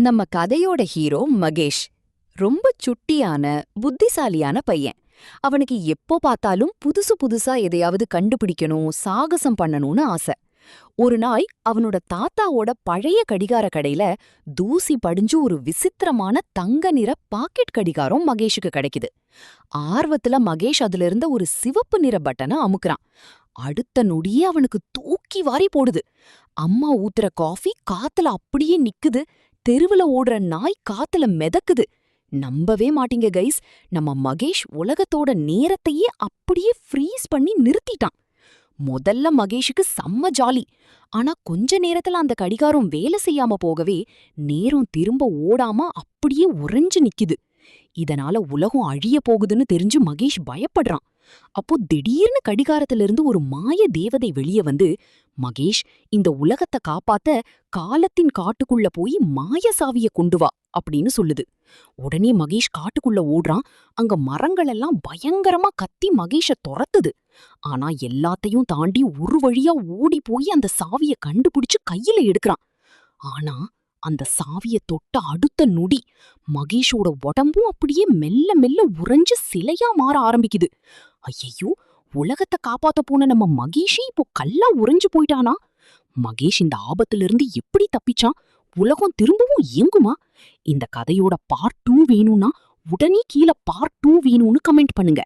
நம்ம கதையோட ஹீரோ மகேஷ் ரொம்ப சுட்டியான புத்திசாலியான பையன். அவனுக்கு எப்போ பார்த்தாலும் புதுசு புதுசா எதையாவது கண்டுபிடிக்கணும், சாகசம் பண்ணணும்னு ஆசை. ஒரு நாள் அவனோட தாத்தாவோட பழைய கடிகார கடையில தூசி படிஞ்சு ஒரு விசித்திரமான தங்க நிற பாக்கெட் கடிகாரம் மகேஷுக்கு கிடைக்குது. ஆர்வத்துல மகேஷ் அதுல இருந்த ஒரு சிவப்பு நிற பட்டனை அமுக்குறான். அடுத்த நொடியே அவனுக்கு தூக்கி வாரி போடுது. அம்மா ஊத்துற காஃபி காத்துல அப்படியே நிக்குது. தெருவுல ஓடுற நாய் காத்துல மிதக்குது. நம்பவே மாட்டீங்க கைஸ், நம்ம மகேஷ் உலகத்தோட நேரத்தையே அப்படியே ஃப்ரீஸ் பண்ணி நிறுத்திட்டான். முதல்ல மகேஷுக்கு செம்ம ஜாலி. ஆனா கொஞ்ச நேரத்துல அந்த கடிகாரம் வேலை செய்யாம போகவே நேரம் திரும்ப ஓடாம அப்படியே உறைஞ்சு நிக்குது. இதனால உலகம் அழிய போகுதுன்னு தெரிஞ்சு மகேஷ் பயப்படுறான். அப்போ திடீர்னு கடிகாரத்திலிருந்து ஒரு மாய தேவதை வெளியே வந்து, மகேஷ், இந்த உலகத்தை காப்பாத்த காலத்தின் காட்டுக்குள்ள போய் மாய சாவிய கொண்டு வா அப்படின்னு சொல்லுது. உடனே மகேஷ் காட்டுக்குள்ள ஓடுறான். அங்க மரங்கள் எல்லாம் பயங்கரமா கத்தி மகேஷ துரத்துது. ஆனா எல்லாத்தையும் தாண்டி ஒரு வழியா ஓடி போய் அந்த சாவிய கண்டுபிடிச்சு கையில எடுக்கிறான். ஆனா அந்த சாவிய தொட்ட அடுத்த நொடி மகேஷோட உடம்பும் அப்படியே மெல்ல மெல்ல உறைஞ்சு சிலையா மாற ஆரம்பிக்குது. ஐயையோ, உலகத்தை காப்பாத்த போன நம்ம மகேஷே இப்போ கல்லா உறைஞ்சு போயிட்டானா? மகேஷ் இந்த ஆபத்திலிருந்து எப்படி தப்பிச்சான்? உலகம் திரும்பவும் இயங்குமா? இந்த கதையோட பார்ட் 2 வேணும்னா உடனே கீழே பார்ட் 2 வேணும்னு கமெண்ட் பண்ணுங்க.